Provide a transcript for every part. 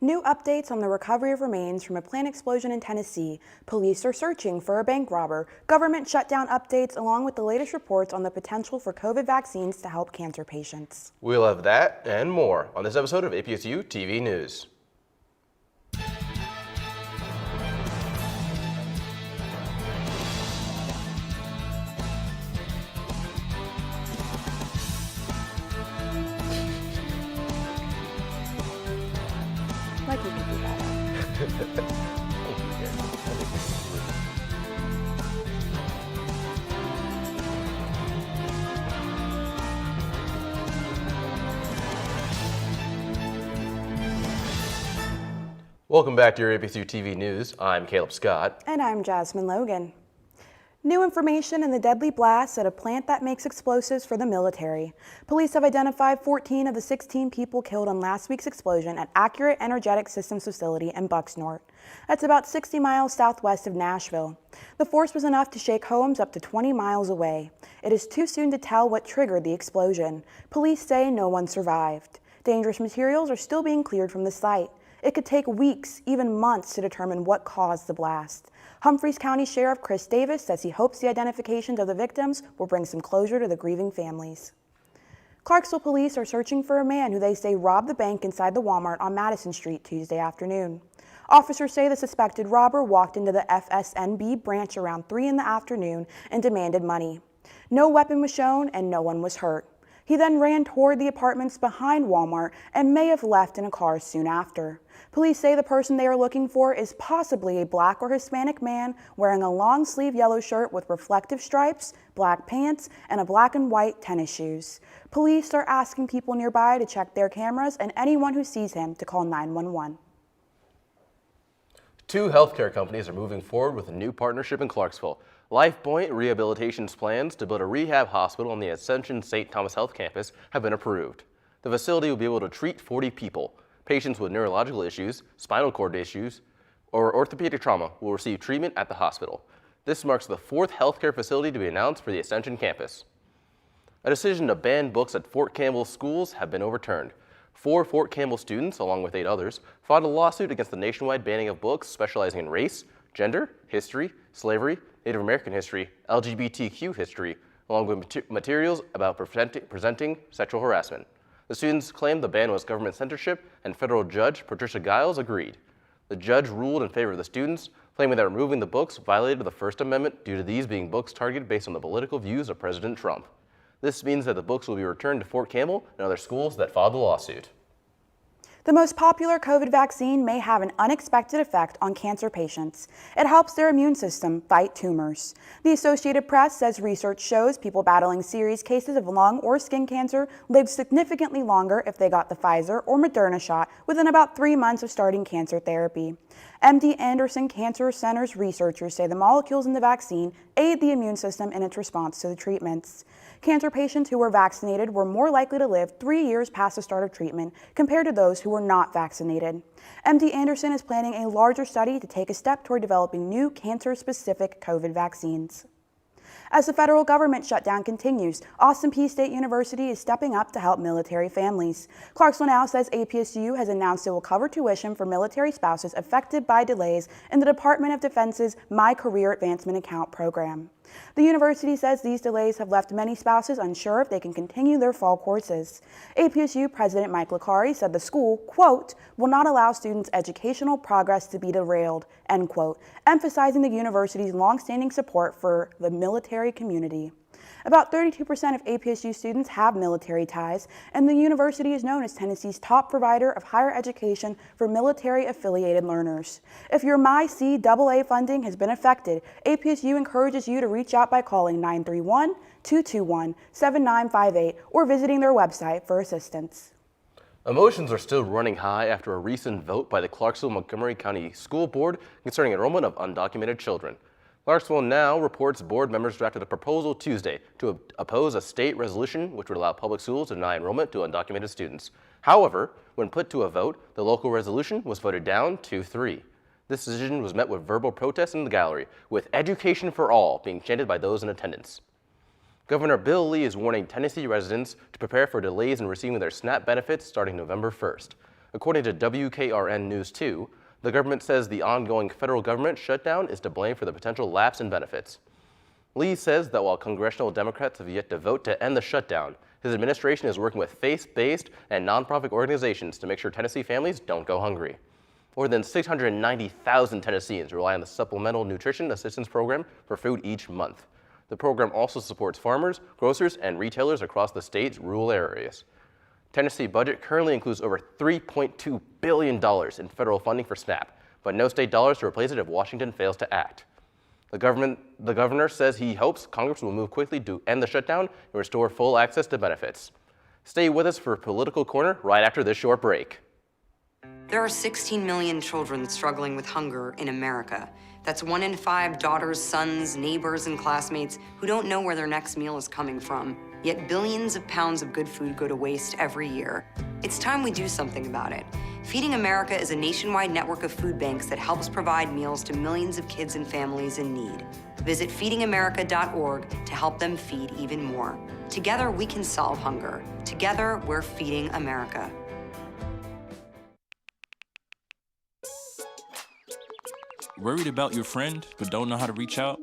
New updates on the recovery of remains from a plane explosion in Tennessee. Police are searching for a bank robber. Government shutdown updates along with the latest reports on the potential for COVID vaccines to help cancer patients. We'll have that and more on this episode of APSU-TV News. Like you can do that. Welcome back to your APSU-TV News. I'm Caleb Scott. And I'm Jazmin Logan. New information in the deadly blast at a plant that makes explosives for the military. Police have identified 14 of the 16 people killed in last week's explosion at Accurate Energetic Systems facility in Bucksnort. That's about 60 miles southwest of Nashville. The force was enough to shake homes up to 20 miles away. It is too soon to tell what triggered the explosion. Police say no one survived. Dangerous materials are still being cleared from the site. It could take weeks, even months, to determine what caused the blast. Humphreys County Sheriff Chris Davis says he hopes the identifications of the victims will bring some closure to the grieving families. Clarksville police are searching for a man who they say robbed the bank inside the Walmart on Madison Street Tuesday afternoon. Officers say the suspected robber walked into the FSNB branch around 3 in the afternoon and demanded money. No weapon was shown and no one was hurt. He then ran toward the apartments behind Walmart and may have left in a car soon after. Police say the person they are looking for is possibly a Black or Hispanic man wearing a long-sleeve yellow shirt with reflective stripes, black pants, and a black and white tennis shoes. Police are asking people nearby to check their cameras and anyone who sees him to call 911. 2 healthcare companies are moving forward with a new partnership in Clarksville. LifePoint Rehabilitation's plans to build a rehab hospital on the Ascension St. Thomas Health campus have been approved. The facility will be able to treat 40 people. Patients with neurological issues, spinal cord issues, or orthopedic trauma will receive treatment at the hospital. This marks the 4th healthcare facility to be announced for the Ascension campus. A decision to ban books at Fort Campbell schools have been overturned. 4 Fort Campbell students, along with 8 others, filed a lawsuit against the nationwide banning of books specializing in race, gender, history, slavery, Native American history, LGBTQ history, along with materials about presenting sexual harassment. The students claimed the ban was government censorship, and federal judge Patricia Giles agreed. The judge ruled in favor of the students, claiming that removing the books violated the First Amendment due to these being books targeted based on the political views of President Trump. This means that the books will be returned to Fort Campbell and other schools that filed the lawsuit. The most popular COVID vaccine may have an unexpected effect on cancer patients. It helps their immune system fight tumors. The Associated Press says research shows people battling serious cases of lung or skin cancer lived significantly longer if they got the Pfizer or Moderna shot within about 3 months of starting cancer therapy. MD Anderson Cancer Center's researchers say the molecules in the vaccine aid the immune system in its response to the treatments. Cancer patients who were vaccinated were more likely to live 3 years past the start of treatment compared to those who were not vaccinated. MD Anderson is planning a larger study to take a step toward developing new cancer-specific COVID vaccines. As the federal government shutdown continues, Austin Peay State University is stepping up to help military families. Clarksville Now says APSU has announced it will cover tuition for military spouses affected by delays in the Department of Defense's My Career Advancement Account program. The university says these delays have left many spouses unsure if they can continue their fall courses. APSU President Mike Licari said the school, quote, will not allow students' educational progress to be derailed, end quote, emphasizing the university's longstanding support for the military community. About 32% of APSU students have military ties, and the university is known as Tennessee's top provider of higher education for military-affiliated learners. If your MyCAA funding has been affected, APSU encourages you to reach out by calling 931-221-7958 or visiting their website for assistance. Emotions are still running high after a recent vote by the Clarksville-Montgomery County School Board concerning enrollment of undocumented children. Clarksville Now reports board members drafted a proposal Tuesday to oppose a state resolution which would allow public schools to deny enrollment to undocumented students. However, when put to a vote, the local resolution was voted down 2-3. This decision was met with verbal protests in the gallery, with "Education for All" being chanted by those in attendance. Governor Bill Lee is warning Tennessee residents to prepare for delays in receiving their SNAP benefits starting November 1st. According to WKRN News 2, the government says the ongoing federal government shutdown is to blame for the potential lapse in benefits. Lee says that while congressional Democrats have yet to vote to end the shutdown, his administration is working with faith-based and nonprofit organizations to make sure Tennessee families don't go hungry. More than 690,000 Tennesseans rely on the Supplemental Nutrition Assistance Program for food each month. The program also supports farmers, grocers, and retailers across the state's rural areas. Tennessee budget currently includes over $3.2 billion in federal funding for SNAP, but no state dollars to replace it if Washington fails to act. The governor says he hopes Congress will move quickly to end the shutdown and restore full access to benefits. Stay with us for Political Corner right after this short break. There are 16 million children struggling with hunger in America. That's 1 in 5 daughters, sons, neighbors, and classmates who don't know where their next meal is coming from. Yet billions of pounds of good food go to waste every year. It's time we do something about it. Feeding America is a nationwide network of food banks that helps provide meals to millions of kids and families in need. Visit feedingamerica.org to help them feed even more. Together, we can solve hunger. Together, we're feeding America. Worried about your friend, but don't know how to reach out?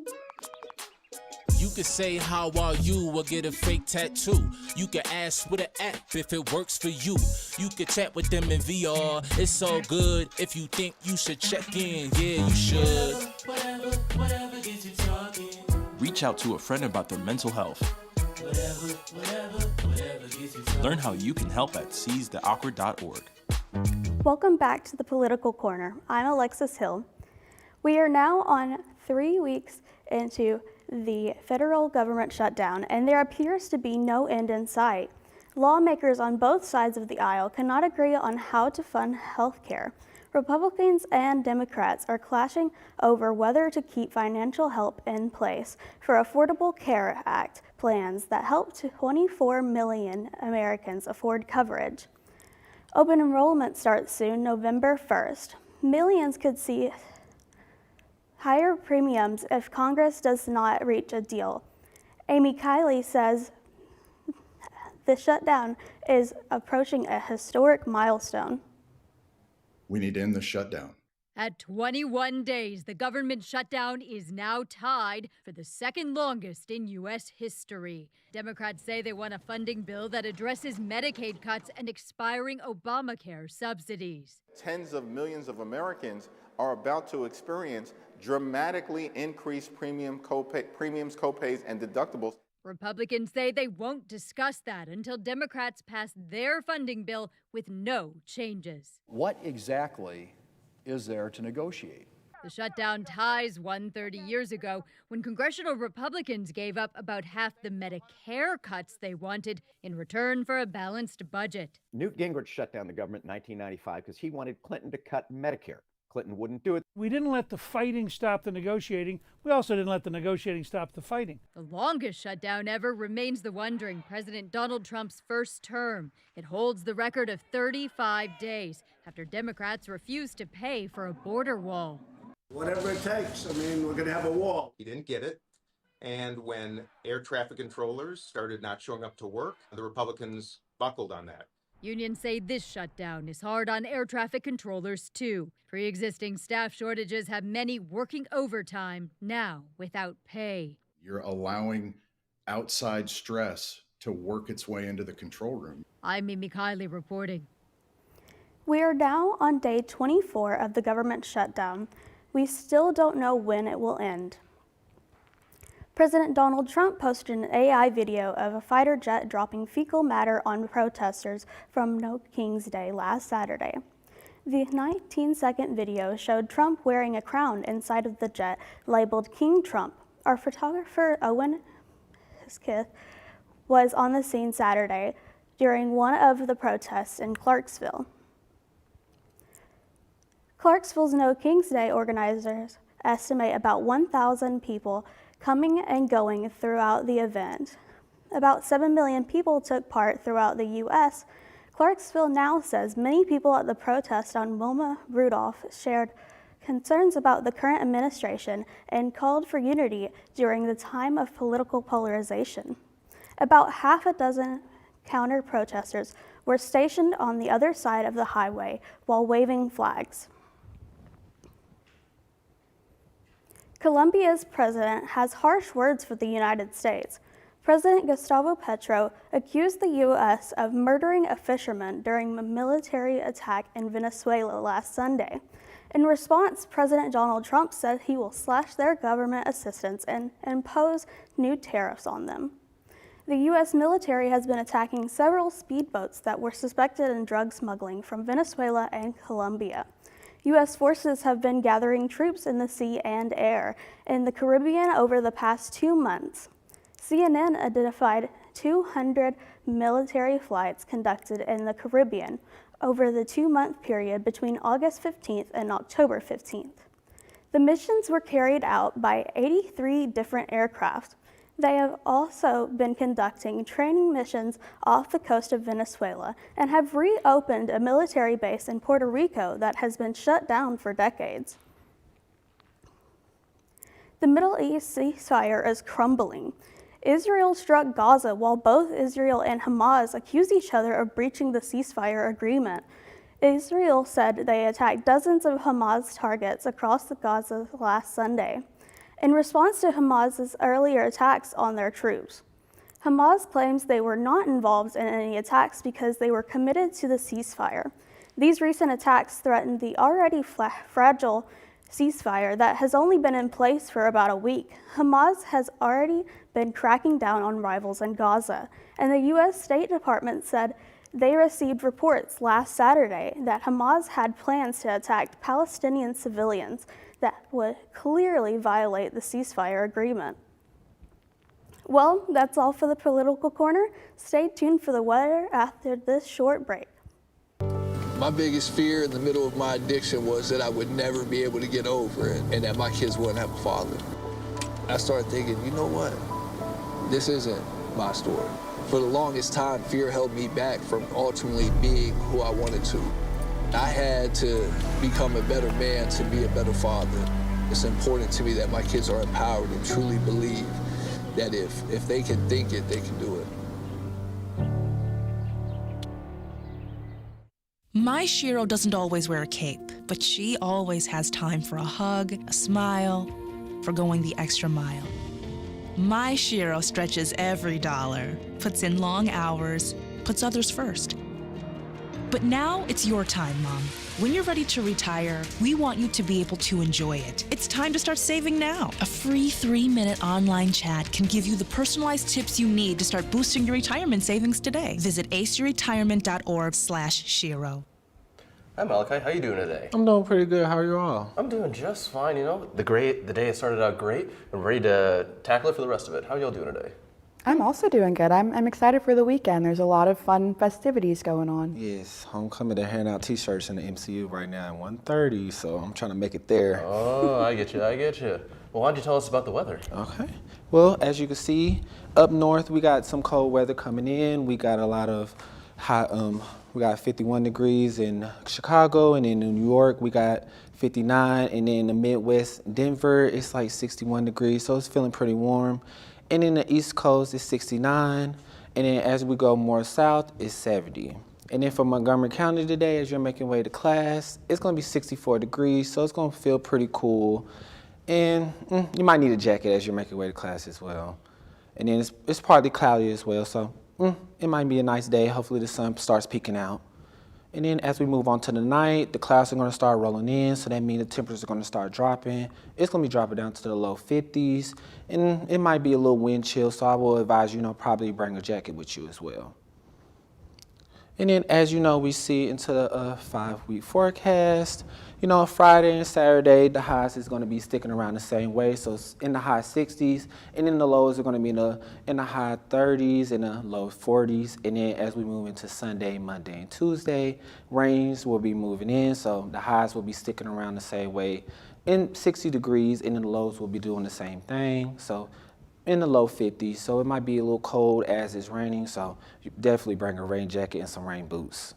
You could say, how are you, or get a fake tattoo. You could ask with an app if it works for you. You could chat with them in VR, it's all good. If you think you should check in, yeah, you should. Whatever gets you talking. Reach out to a friend about their mental health. Whatever gets you talking. Learn how you can help at seizetheawkward.org. Welcome back to the Political Corner. I'm Alexis Hill. We are now on 3 weeks into the federal government shutdown, and there appears to be no end in sight. Lawmakers on both sides of the aisle cannot agree on how to fund health care. Republicans and Democrats are clashing over whether to keep financial help in place for Affordable Care Act plans that help 24 million Americans afford coverage. Open enrollment starts soon, November 1st. Millions could see higher premiums if Congress does not reach a deal. Amy Kiley says the shutdown is approaching a historic milestone. We need to end the shutdown. At 21 days, the government shutdown is now tied for the second longest in U.S. history. Democrats say they want a funding bill that addresses Medicaid cuts and expiring Obamacare subsidies. Tens of millions of Americans are about to experience dramatically increased premiums, copays, and deductibles. Republicans say they won't discuss that until Democrats pass their funding bill with no changes. What exactly is there to negotiate? The shutdown ties 130 years ago when congressional Republicans gave up about half the Medicare cuts they wanted in return for a balanced budget. Newt Gingrich shut down the government in 1995 because he wanted Clinton to cut Medicare. Clinton wouldn't do it. We didn't let the fighting stop the negotiating. We also didn't let the negotiating stop the fighting. The longest shutdown ever remains the one during President Donald Trump's first term. It holds the record of 35 days after Democrats refused to pay for a border wall. Whatever it takes. I mean, we're going to have a wall. He didn't get it. And when air traffic controllers started not showing up to work, the Republicans buckled on that. Unions say this shutdown is hard on air traffic controllers, too. Pre-existing staff shortages have many working overtime now without pay. You're allowing outside stress to work its way into the control room. I'm Mimi Kiley reporting. We are now on day 24 of the government shutdown. We still don't know when it will end. President Donald Trump posted an AI video of a fighter jet dropping fecal matter on protesters from No King's Day last Saturday. The 19-second video showed Trump wearing a crown inside of the jet labeled King Trump. Our photographer, Owen Hisketh, was on the scene Saturday during one of the protests in Clarksville. Clarksville's No King's Day organizers estimate about 1,000 people coming and going throughout the event. About 7 million people took part throughout the U.S. Clarksville now says many people at the protest on Wilma Rudolph shared concerns about the current administration and called for unity during the time of political polarization. About half a dozen counter-protesters were stationed on the other side of the highway while waving flags. Colombia's president has harsh words for the United States. President Gustavo Petro accused the U.S. of murdering a fisherman during a military attack in Venezuela last Sunday. In response, President Donald Trump said he will slash their government assistance and impose new tariffs on them. The U.S. military has been attacking several speedboats that were suspected in drug smuggling from Venezuela and Colombia. U.S. forces have been gathering troops in the sea and air in the Caribbean over the past 2 months. CNN identified 200 military flights conducted in the Caribbean over the 2-month period between August 15th and October 15th. The missions were carried out by 83 different aircraft. They have also been conducting training missions off the coast of Venezuela and have reopened a military base in Puerto Rico that has been shut down for decades. The Middle East ceasefire is crumbling. Israel struck Gaza while both Israel and Hamas accused each other of breaching the ceasefire agreement. Israel said they attacked dozens of Hamas targets across the Gaza last Sunday, in response to Hamas's earlier attacks on their troops. Hamas claims they were not involved in any attacks because they were committed to the ceasefire. These recent attacks threatened the already fragile ceasefire that has only been in place for about a week. Hamas has already been cracking down on rivals in Gaza, and the U.S. State Department said they received reports last Saturday that Hamas had plans to attack Palestinian civilians that would clearly violate the ceasefire agreement. Well, that's all for the Political Corner. Stay tuned for the weather after this short break. My biggest fear in the middle of my addiction was that I would never be able to get over it and that my kids wouldn't have a father. I started thinking, you know what? This isn't my story. For the longest time, fear held me back from ultimately being who I wanted to. I had to become a better man to be a better father. It's important to me that my kids are empowered and truly believe that if they can think it, they can do it. My Shiro doesn't always wear a cape, but she always has time for a hug, a smile, for going the extra mile. My Shiro stretches every dollar, puts in long hours, puts others first. But now it's your time, Mom. When you're ready to retire, we want you to be able to enjoy it. It's time to start saving now. A free 3-minute online chat can give you the personalized tips you need to start boosting your retirement savings today. Visit aceyourretirement.org/Shiro. Hi Malachi, how you doing today? I'm doing pretty good. How are you all? I'm doing just fine, you know. The day has started out great. I'm ready to tackle it for the rest of it. How are y'all doing today? I'm also doing good. I'm excited for the weekend. There's a lot of fun festivities going on. Yes, homecoming. They're handing out T-shirts in the MCU right now at 1:30, so I'm trying to make it there. Oh, I get you. Well, why don't you tell us about the weather? Okay. Well, as you can see, up north we got some cold weather coming in. We got a lot of hot. We got 51 degrees in Chicago, and then in New York we got 59, and then in the Midwest, Denver, it's like 61 degrees, so it's feeling pretty warm. And in the East Coast, it's 69. And then as we go more south, it's 70. And then for Montgomery County today, as you're making your way to class, it's gonna be 64 degrees, so it's gonna feel pretty cool. And you might need a jacket as you're making your way to class as well. And then it's partly cloudy as well, so it might be a nice day. Hopefully the sun starts peeking out. And then as we move on to the night, the clouds are gonna start rolling in, so that means the temperatures are gonna start dropping. It's gonna be dropping down to the low 50s, and it might be a little wind chill, so I will advise you, probably bring a jacket with you as well. And then as you know, we see into the 5-week forecast. Friday and Saturday, the highs is going to be sticking around the same way. So it's in the high 60s, and then the lows are going to be in the high 30s and the low 40s. And then as we move into Sunday, Monday, and Tuesday, rains will be moving in. So the highs will be sticking around the same way in 60 degrees, and then the lows will be doing the same thing. So in the low 50s. So it might be a little cold as it's raining. So you definitely bring a rain jacket and some rain boots.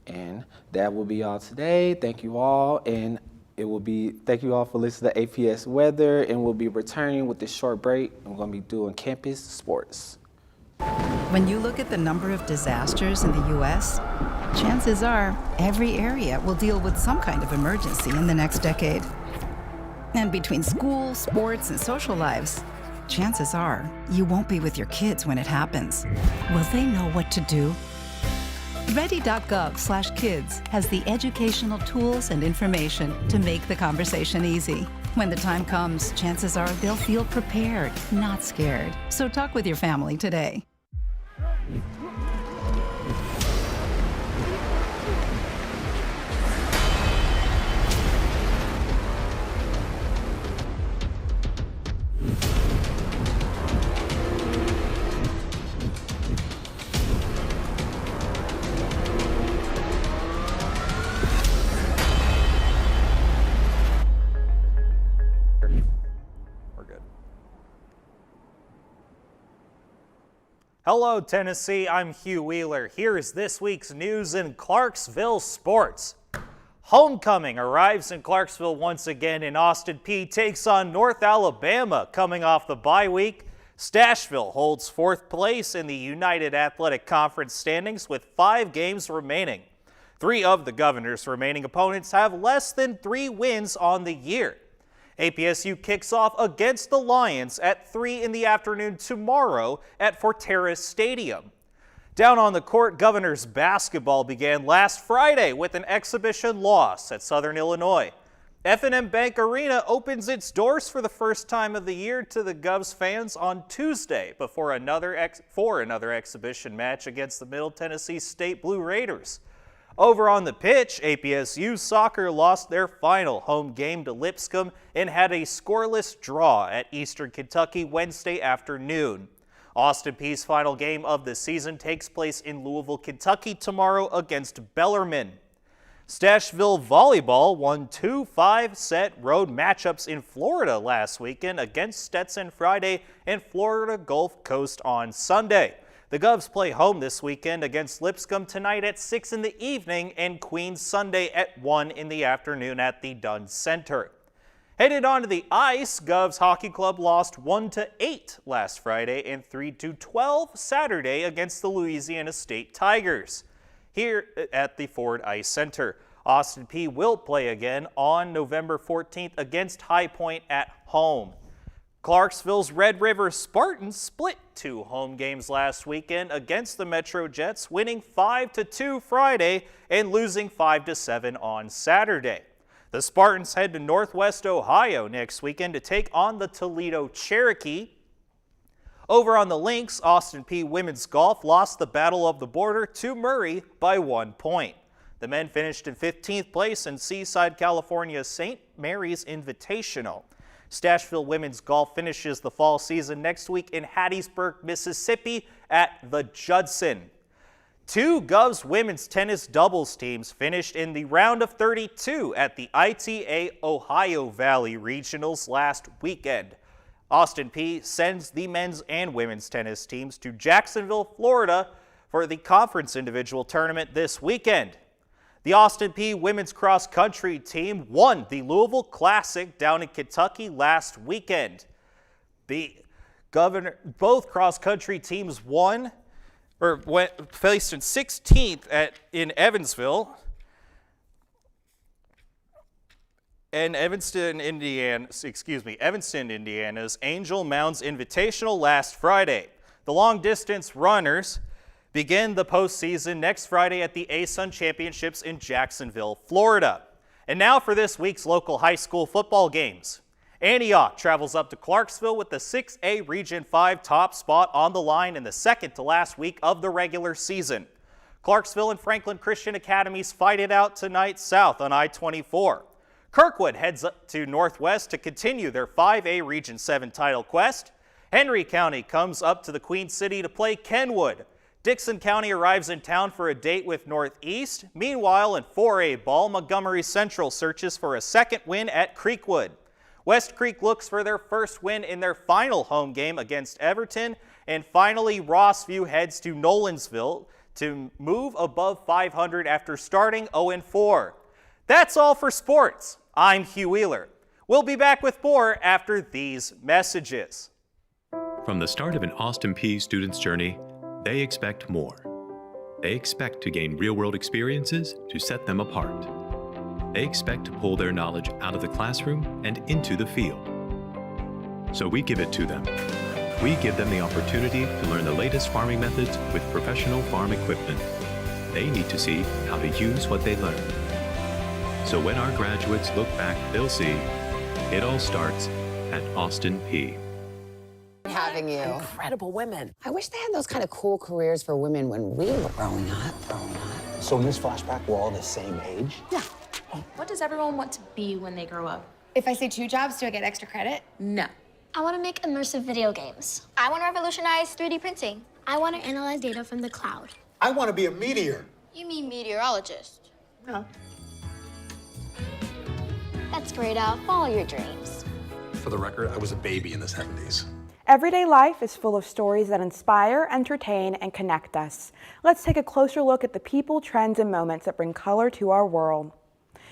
And that will be all today. Thank you all. And thank you all for listening to APS Weather. And we'll be returning with this short break. I'm going to be doing campus sports. When you look at the number of disasters in the U.S., chances are every area will deal with some kind of emergency in the next decade. And between school, sports, and social lives, chances are you won't be with your kids when it happens. Will they know what to do? Ready.gov/kids has the educational tools and information to make the conversation easy. When the time comes, chances are they'll feel prepared, not scared. So talk with your family today. Hello, Tennessee. I'm Hugh Wheeler. Here is this week's news in Clarksville sports. Homecoming arrives in Clarksville once again, and Austin Peay takes on North Alabama coming off the bye week. Stashville holds fourth place in the United Athletic Conference standings with 5 games remaining. 3 of the Governor's remaining opponents have less than 3 wins on the year. APSU kicks off against the Lions at 3 in the afternoon tomorrow at Forterra Stadium. Down on the court, Governor's basketball began last Friday with an exhibition loss at Southern Illinois. F&M Bank Arena opens its doors for the first time of the year to the Govs fans on Tuesday before another exhibition match against the Middle Tennessee State Blue Raiders. Over on the pitch, APSU soccer lost their final home game to Lipscomb and had a scoreless draw at Eastern Kentucky Wednesday afternoon. Austin Peay's final game of the season takes place in Louisville, Kentucky tomorrow against Bellarmine. Stashville Volleyball won 2 5-set road matchups in Florida last weekend against Stetson Friday and Florida Gulf Coast on Sunday. The Govs play home this weekend against Lipscomb tonight at 6 in the evening and Queens Sunday at 1 in the afternoon at the Dunn Center. Headed onto the ice, Govs Hockey Club lost 1-8 last Friday and 3-12 Saturday against the Louisiana State Tigers here at the Ford Ice Center. Austin Peay will play again on November 14th against High Point at home. Clarksville's Red River Spartans split 2 home games last weekend against the Metro Jets, winning 5-2 Friday and losing 5-7 on Saturday. The Spartans head to Northwest Ohio next weekend to take on the Toledo Cherokee. Over on the links, Austin Peay Women's Golf lost the Battle of the Border to Murray by 1 point. The men finished in 15th place in Seaside, California's St. Mary's Invitational. Stashville Women's Golf finishes the fall season next week in Hattiesburg, Mississippi at the Judson. 2 Govs women's tennis doubles teams finished in the round of 32 at the ITA Ohio Valley Regionals last weekend. Austin Peay sends the men's and women's tennis teams to Jacksonville, Florida for the conference individual tournament this weekend. The Austin Peay women's cross-country team won the Louisville Classic down in Kentucky last weekend. Both cross-country teams placed in 16th in Evansville and Evanston, Indiana's Angel Mounds Invitational last Friday. The long-distance runners begin the postseason next Friday at the ASUN Championships in Jacksonville, Florida. And now for this week's local high school football games. Antioch travels up to Clarksville with the 6A Region 5 top spot on the line in the second to last week of the regular season. Clarksville and Franklin Christian Academies fight it out tonight south on I-24. Kirkwood heads up to Northwest to continue their 5A Region 7 title quest. Henry County comes up to the Queen City to play Kenwood. Dixon County arrives in town for a date with Northeast. Meanwhile, in 4A ball, Montgomery Central searches for a second win at Creekwood. West Creek looks for their first win in their final home game against Everton. And finally, Rossview heads to Nolensville to move above 500 after starting 0-4. That's all for sports. I'm Hugh Wheeler. We'll be back with more after these messages. From the start of an Austin Peay student's journey, They expect more. They expect to gain real-world experiences to set them apart. They expect to pull their knowledge out of the classroom and into the field. So we give it to them. We give them the opportunity to learn the latest farming methods with professional farm equipment. They need to see how to use what they learn. So when our graduates look back, they'll see it all starts at Austin Peay. Having you. Incredible women. I wish they had those kind of cool careers for women when we were growing up. So in this flashback, we're all the same age? Yeah. What does everyone want to be when they grow up? If I say 2 jobs, do I get extra credit? No. I want to make immersive video games. I want to revolutionize 3D printing. I want to analyze data from the cloud. I want to be a meteor. You mean meteorologist? No. That's great, Al. Follow your dreams. For the record, I was a baby in the 70s. Everyday life is full of stories that inspire, entertain, and connect us. Let's take a closer look at the people, trends, and moments that bring color to our world.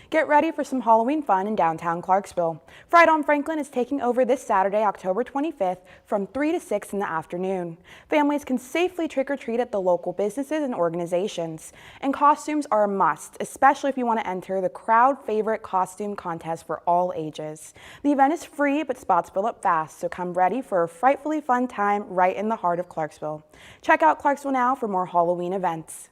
Get ready for some Halloween fun in downtown Clarksville. Fright on Franklin is taking over this Saturday, October 25th from 3 to 6 in the afternoon. Families can safely trick-or-treat at the local businesses and organizations. And costumes are a must, especially if you want to enter the crowd favorite costume contest for all ages. The event is free, but spots fill up fast, so come ready for a frightfully fun time right in the heart of Clarksville. Check out Clarksville Now for more Halloween events.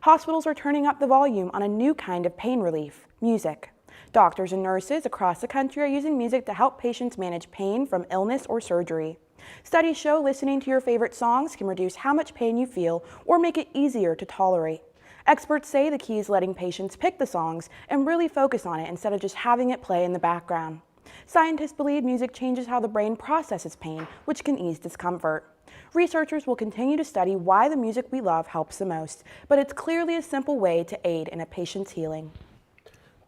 Hospitals are turning up the volume on a new kind of pain relief, music. Doctors and nurses across the country are using music to help patients manage pain from illness or surgery. Studies show listening to your favorite songs can reduce how much pain you feel or make it easier to tolerate. Experts say the key is letting patients pick the songs and really focus on it instead of just having it play in the background. Scientists believe music changes how the brain processes pain, which can ease discomfort. Researchers will continue to study why the music we love helps the most, but it's clearly a simple way to aid in a patient's healing.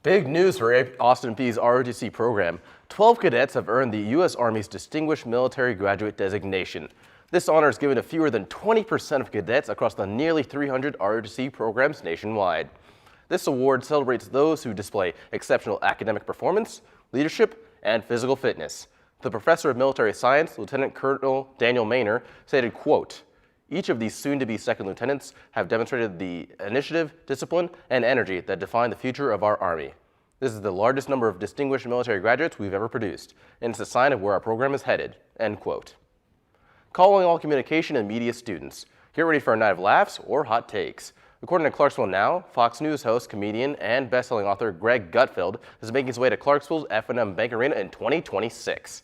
Big news for Austin Peay's ROTC program. 12 cadets have earned the U.S. Army's Distinguished Military Graduate designation. This honor is given to fewer than 20% of cadets across the nearly 300 ROTC programs nationwide. This award celebrates those who display exceptional academic performance, leadership, and physical fitness. The professor of military science, Lieutenant Colonel Daniel Maynor, stated, quote, "Each of these soon-to-be second lieutenants have demonstrated the initiative, discipline, and energy that define the future of our Army. This is the largest number of distinguished military graduates we've ever produced, and it's a sign of where our program is headed," end quote. Calling all communication and media students, get ready for a night of laughs or hot takes. According to Clarksville Now, Fox News host, comedian, and best-selling author Greg Gutfeld is making his way to Clarksville's F&M Bank Arena in 2026.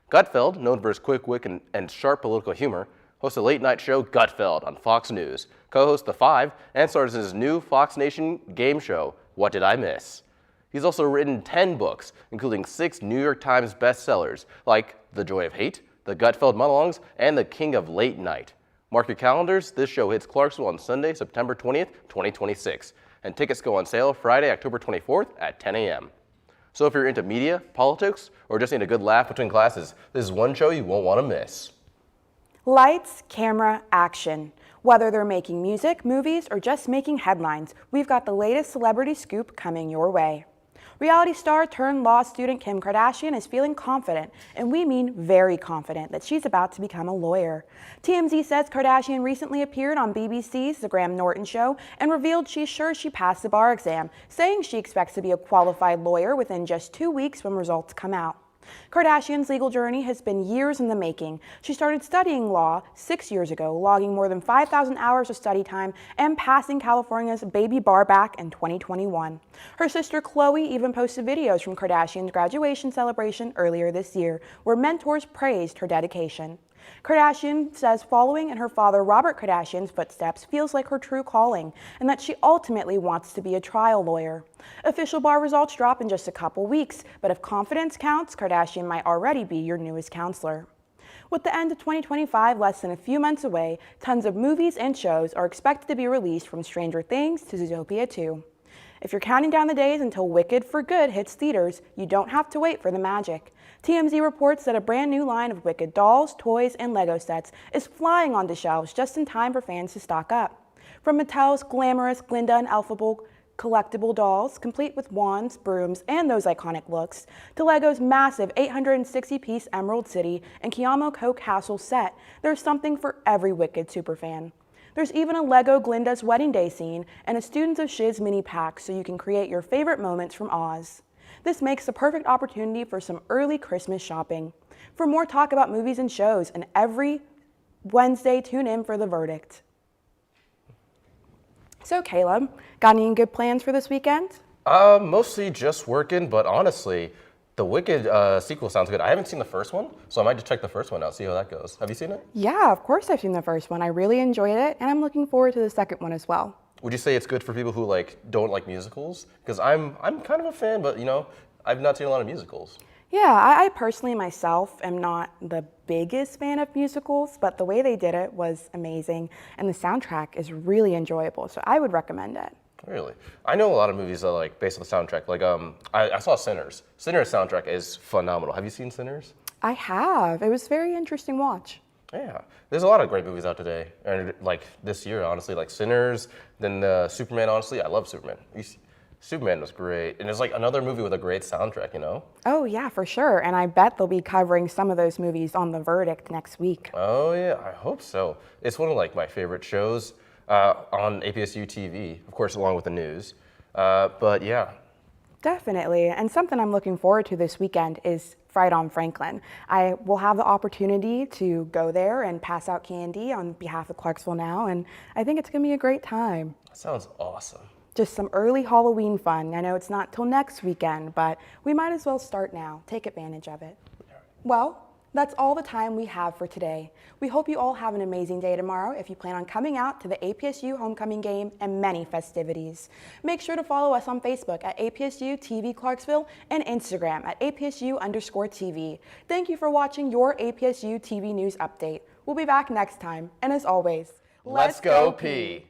Gutfeld, known for his quick wit and sharp political humor, hosts a late-night show, Gutfeld, on Fox News, co-hosts The Five, and stars in his new Fox Nation game show, What Did I Miss? He's also written 10 books, including 6 New York Times bestsellers, like The Joy of Hate, The Gutfeld Monologues, and The King of Late Night. Mark your calendars, this show hits Clarksville on Sunday, September 20th, 2026, and tickets go on sale Friday, October 24th at 10 a.m. So if you're into media, politics, or just need a good laugh between classes, this is one show you won't want to miss. Lights, camera, action. Whether they're making music, movies, or just making headlines, we've got the latest celebrity scoop coming your way. Reality star turned law student Kim Kardashian is feeling confident, and we mean very confident, that she's about to become a lawyer. TMZ says Kardashian recently appeared on BBC's The Graham Norton Show and revealed she's sure she passed the bar exam, saying she expects to be a qualified lawyer within just 2 weeks when results come out. Kardashian's legal journey has been years in the making. She started studying law 6 years ago, logging more than 5,000 hours of study time and passing California's baby bar back in 2021. Her sister Khloe even posted videos from Kardashian's graduation celebration earlier this year, where mentors praised her dedication. Kardashian says following in her father Robert Kardashian's footsteps feels like her true calling, and that she ultimately wants to be a trial lawyer. Official bar results drop in just a couple weeks, but if confidence counts, Kardashian might already be your newest counselor. With the end of 2025 less than a few months away, tons of movies and shows are expected to be released, from Stranger Things to Zootopia 2. If you're counting down the days until Wicked for Good hits theaters, you don't have to wait for the magic. TMZ reports that a brand new line of Wicked dolls, toys, and Lego sets is flying onto shelves just in time for fans to stock up. From Mattel's glamorous Glinda and Elphaba collectible dolls, complete with wands, brooms, and those iconic looks, to Lego's massive 860-piece Emerald City and Kiamo Castle set, there's something for every Wicked superfan. There's even a Lego Glinda's wedding day scene and a Students of Shiz mini pack so you can create your favorite moments from Oz. This makes the perfect opportunity for some early Christmas shopping. For more talk about movies and shows, and every Wednesday, tune in for The Verdict. So Kaleb, got any good plans for this weekend? Mostly just working, but honestly, the Wicked sequel sounds good. I haven't seen the first one, so I might just check the first one out, see how that goes. Have you seen it? Yeah, of course I've seen the first one. I really enjoyed it, and I'm looking forward to the second one as well. Would you say it's good for people who don't like musicals? Because I'm kind of a fan, but I've not seen a lot of musicals. Yeah, I personally myself am not the biggest fan of musicals, but the way they did it was amazing, and the soundtrack is really enjoyable, so I would recommend it. Really? I know a lot of movies that are based on the soundtrack. I saw Sinners. Sinners' soundtrack is phenomenal. Have you seen Sinners? I have. It was a very interesting watch. Yeah. There's a lot of great movies out today, and this year, honestly, like Sinners, then Superman, honestly. I love Superman. Superman was great. And there's another movie with a great soundtrack, Oh yeah, for sure. And I bet they'll be covering some of those movies on The Verdict next week. Oh yeah, I hope so. It's one of my favorite shows on APSU-TV, of course, along with the news. But yeah. Definitely. And something I'm looking forward to this weekend is Fright on Franklin. I will have the opportunity to go there and pass out candy on behalf of Clarksville Now, and I think it's going to be a great time. That sounds awesome. Just some early Halloween fun. I know it's not till next weekend, but we might as well start now. Take advantage of it. Well, that's all the time we have for today. We hope you all have an amazing day tomorrow if you plan on coming out to the APSU homecoming game and many festivities. Make sure to follow us on Facebook at APSU-TV Clarksville and Instagram at APSU_TV. Thank you for watching your APSU-TV News Update. We'll be back next time, and as always, let's go Peay!